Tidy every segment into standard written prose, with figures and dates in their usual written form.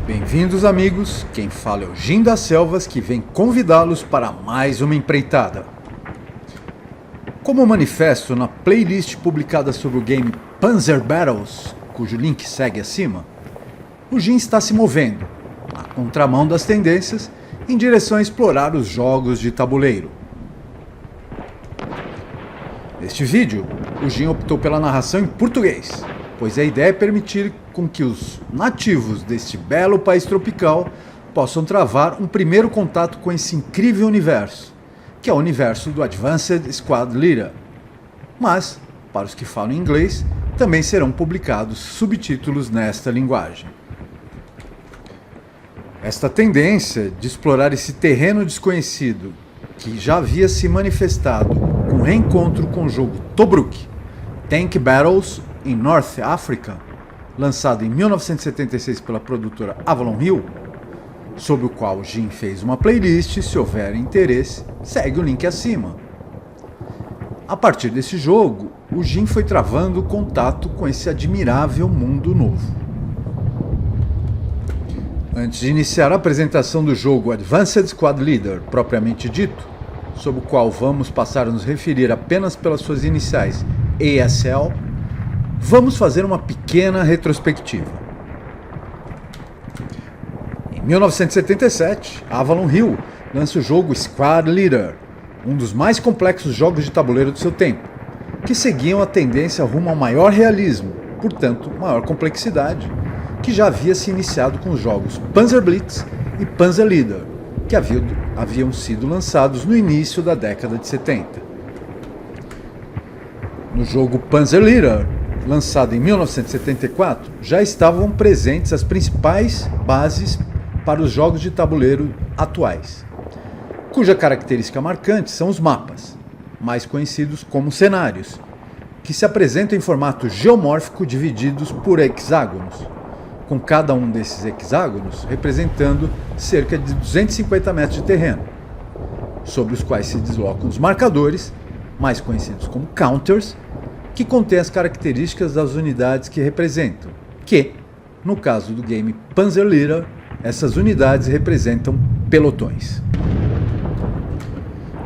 Bem-vindos, amigos, quem fala é o Jim das Selvas, que vem convidá-los para mais uma empreitada. Como manifesto na playlist publicada sobre o game Panzer Battles, cujo link segue acima, o Jim está se movendo, na contramão das tendências, em direção a explorar os jogos de tabuleiro. Neste vídeo, o Jim optou pela narração em português, pois a ideia é permitir com que os nativos deste belo país tropical possam travar um primeiro contato com esse incrível universo, que é o universo do Advanced Squad Leader. Mas, para os que falam inglês, também serão publicados subtítulos nesta linguagem. Esta tendência de explorar esse terreno desconhecido, que já havia se manifestado com o reencontro com o jogo Tobruk, Tank Battles in North Africa, lançado em 1976 pela produtora Avalon Hill, sobre o qual o Jim fez uma playlist. Se houver interesse, segue o link acima. A partir desse jogo, o Jim foi travando contato com esse admirável mundo novo. Antes de iniciar a apresentação do jogo Advanced Squad Leader, propriamente dito, sobre o qual vamos passar a nos referir apenas pelas suas iniciais ASL, vamos fazer uma pequena retrospectiva. Em 1977, a Avalon Hill lança o jogo Squad Leader, um dos mais complexos jogos de tabuleiro do seu tempo, que seguiam a tendência rumo ao maior realismo, portanto, maior complexidade, que já havia se iniciado com os jogos Panzer Blitz e Panzer Leader, que haviam sido lançados no início da década de 70. No jogo Panzer Leader, lançado em 1974, já estavam presentes as principais bases para os jogos de tabuleiro atuais, cuja característica marcante são os mapas, mais conhecidos como cenários, que se apresentam em formato geomórfico divididos por hexágonos, com cada um desses hexágonos representando cerca de 250 metros de terreno, sobre os quais se deslocam os marcadores, mais conhecidos como counters, que contém as características das unidades que representam, que, no caso do game Panzer Leader, essas unidades representam pelotões.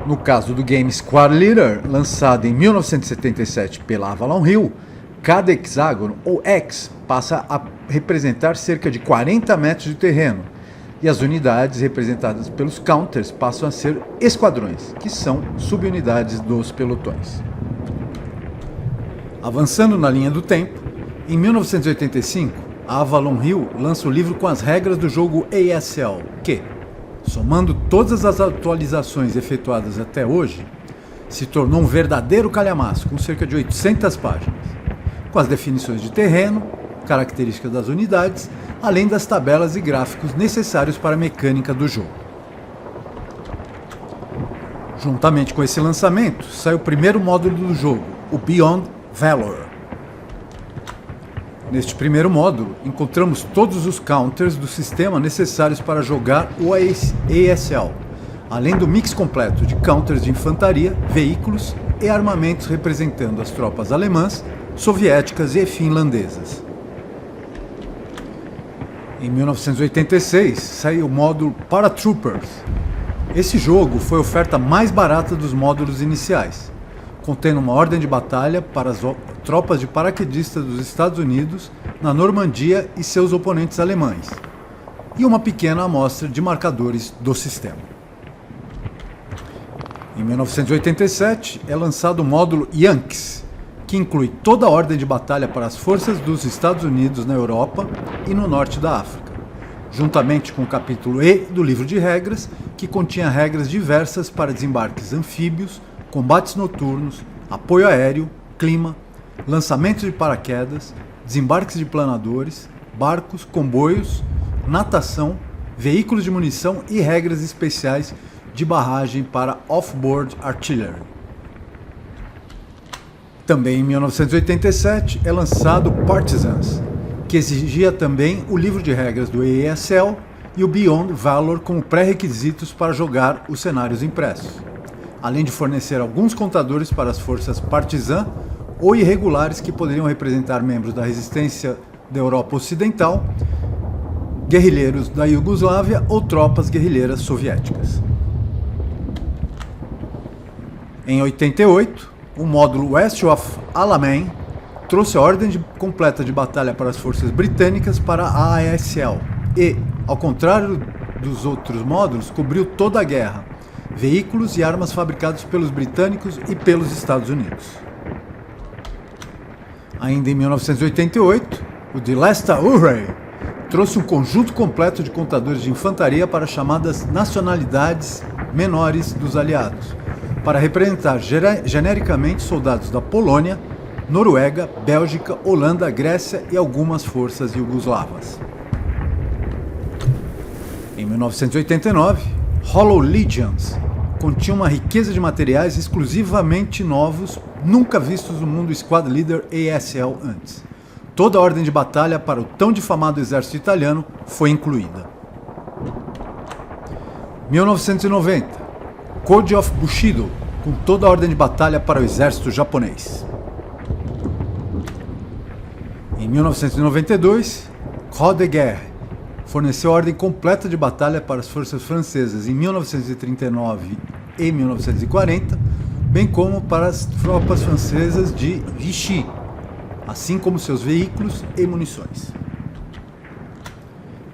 No caso do game Squad Leader, lançado em 1977 pela Avalon Hill, cada hexágono, ou X, passa a representar cerca de 40 metros de terreno, e as unidades representadas pelos counters passam a ser esquadrões, que são subunidades dos pelotões. Avançando na linha do tempo, em 1985, a Avalon Hill lança o livro com as regras do jogo ASL, que, somando todas as atualizações efetuadas até hoje, se tornou um verdadeiro calhamaço com cerca de 800 páginas, com as definições de terreno, características das unidades, além das tabelas e gráficos necessários para a mecânica do jogo. Juntamente com esse lançamento, sai o primeiro módulo do jogo, o Beyond Valor. Neste primeiro módulo, encontramos todos os counters do sistema necessários para jogar o ASL, além do mix completo de counters de infantaria, veículos e armamentos representando as tropas alemãs, soviéticas e finlandesas. Em 1986, saiu o módulo Paratroopers. Esse jogo foi a oferta mais barata dos módulos iniciais, contendo uma ordem de batalha para as tropas de paraquedistas dos Estados Unidos na Normandia e seus oponentes alemães, e uma pequena amostra de marcadores do sistema. Em 1987 é lançado o módulo Yankees, que inclui toda a ordem de batalha para as forças dos Estados Unidos na Europa e no norte da África, juntamente com o capítulo E do livro de regras, que continha regras diversas para desembarques anfíbios, combates noturnos, apoio aéreo, clima, lançamentos de paraquedas, desembarques de planadores, barcos, comboios, natação, veículos de munição e regras especiais de barragem para off-board artillery. Também em 1987 é lançado Partisans, que exigia também o livro de regras do ASL e o Beyond Valor como pré-requisitos para jogar os cenários impressos, além de fornecer alguns contadores para as forças partisã ou irregulares que poderiam representar membros da resistência da Europa Ocidental guerrilheiros da Iugoslávia ou tropas guerrilheiras soviéticas. Em 88, o módulo West of Alamein trouxe a ordem completa de batalha para as forças britânicas para a AESL e, ao contrário dos outros módulos, cobriu toda a guerra, veículos e armas fabricados pelos britânicos e pelos Estados Unidos. Ainda em 1988, o The Last Hurrah trouxe um conjunto completo de contadores de infantaria para as chamadas nacionalidades menores dos aliados, para representar genericamente soldados da Polônia, Noruega, Bélgica, Holanda, Grécia e algumas forças iugoslavas. Em 1989, Hollow Legions continha uma riqueza de materiais exclusivamente novos, nunca vistos no mundo Squad Leader ASL antes. Toda a ordem de batalha para o tão difamado exército italiano foi incluída. 1990, Code of Bushido, com toda a ordem de batalha para o exército japonês. Em 1992, Croix de Guerre forneceu a ordem completa de batalha para as forças francesas em 1939 e 1940, bem como para as tropas francesas de Vichy, assim como seus veículos e munições.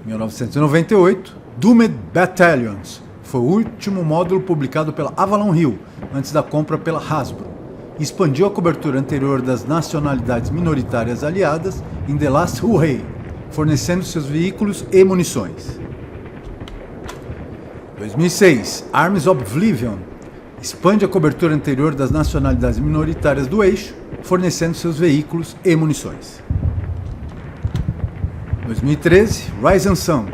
Em 1998, Doomed Battalions foi o último módulo publicado pela Avalon Hill, antes da compra pela Hasbro, e expandiu a cobertura anterior das nacionalidades minoritárias aliadas em The Last Hurrah, fornecendo seus veículos e munições. 2006, Arms of Oblivion expande a cobertura anterior das nacionalidades minoritárias do eixo, fornecendo seus veículos e munições. 2013, Rise and Sun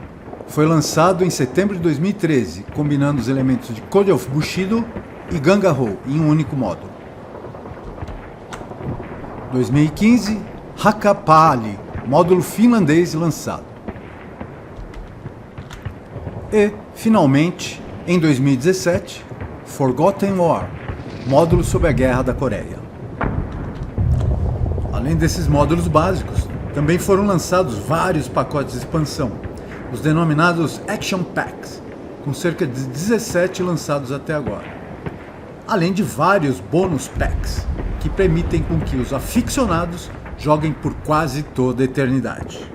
foi lançado em setembro de 2013, combinando os elementos de Code of Bushido e Gangaho em um único módulo. 2015, Hakapali, módulo finlandês lançado. E, finalmente, em 2017, Forgotten War, módulo sobre a Guerra da Coreia. Além desses módulos básicos, também foram lançados vários pacotes de expansão, os denominados Action Packs, com cerca de 17 lançados até agora, além de vários Bonus Packs, que permitem com que os aficionados joguem por quase toda a eternidade.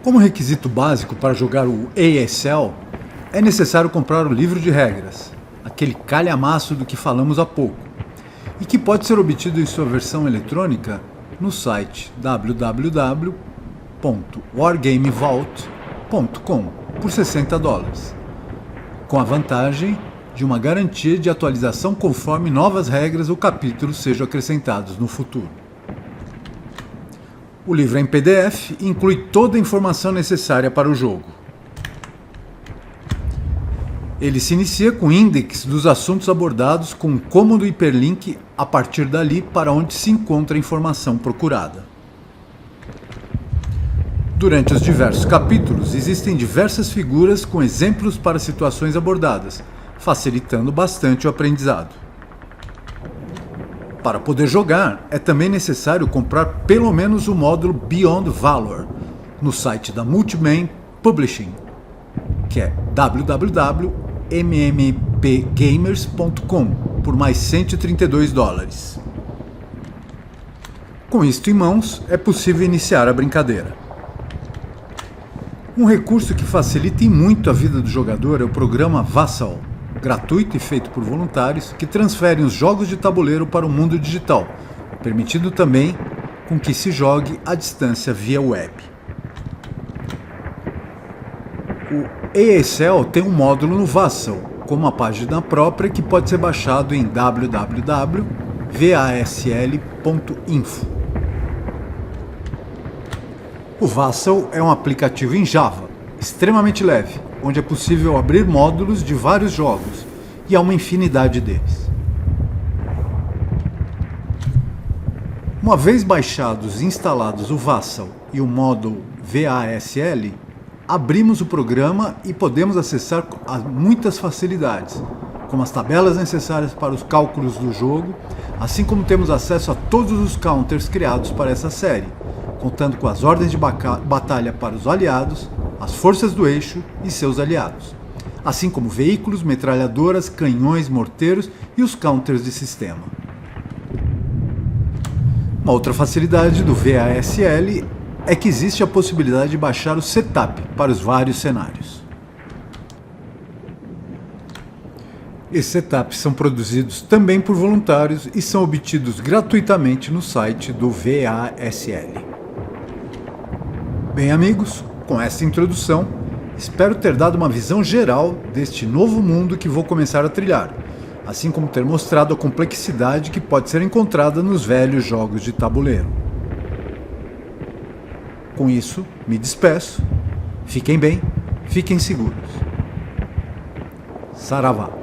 Como requisito básico para jogar o ASL, é necessário comprar o livro de regras, aquele calhamaço do que falamos há pouco, e que pode ser obtido em sua versão eletrônica no site www.wargamevault.com por $60, com a vantagem de uma garantia de atualização conforme novas regras ou capítulos sejam acrescentados no futuro. O livro em PDF inclui toda a informação necessária para o jogo. Ele se inicia com o índice dos assuntos abordados com um cômodo hiperlink a partir dali para onde se encontra a informação procurada. Durante os diversos capítulos existem diversas figuras com exemplos para situações abordadas, facilitando bastante o aprendizado. Para poder jogar, é também necessário comprar pelo menos o módulo Beyond Valor no site da Multiman Publishing, que é www.mmpgamers.com por mais $132. Com isto em mãos, é possível iniciar a brincadeira. Um recurso que facilita e muito a vida do jogador é o programa Vassal, gratuito e feito por voluntários, que transferem os jogos de tabuleiro para o mundo digital, permitindo também com que se jogue à distância via web. O ASL tem um módulo no Vassal, com uma página própria que pode ser baixado em www.vasl.info. O Vassal é um aplicativo em Java, extremamente leve, onde é possível abrir módulos de vários jogos, e há uma infinidade deles. Uma vez baixados e instalados o Vassal e o módulo VASL, abrimos o programa e podemos acessar muitas facilidades, como as tabelas necessárias para os cálculos do jogo, assim como temos acesso a todos os counters criados para essa série, contando com as ordens de batalha para os aliados, as forças do eixo e seus aliados, assim como veículos, metralhadoras, canhões, morteiros e os counters de sistema. Uma outra facilidade do VASL é que existe a possibilidade de baixar o setup para os vários cenários. Esses setups são produzidos também por voluntários e são obtidos gratuitamente no site do VASL. Bem, amigos, com essa introdução, espero ter dado uma visão geral deste novo mundo que vou começar a trilhar, assim como ter mostrado a complexidade que pode ser encontrada nos velhos jogos de tabuleiro. Com isso, me despeço. Fiquem bem, fiquem seguros. Saravá.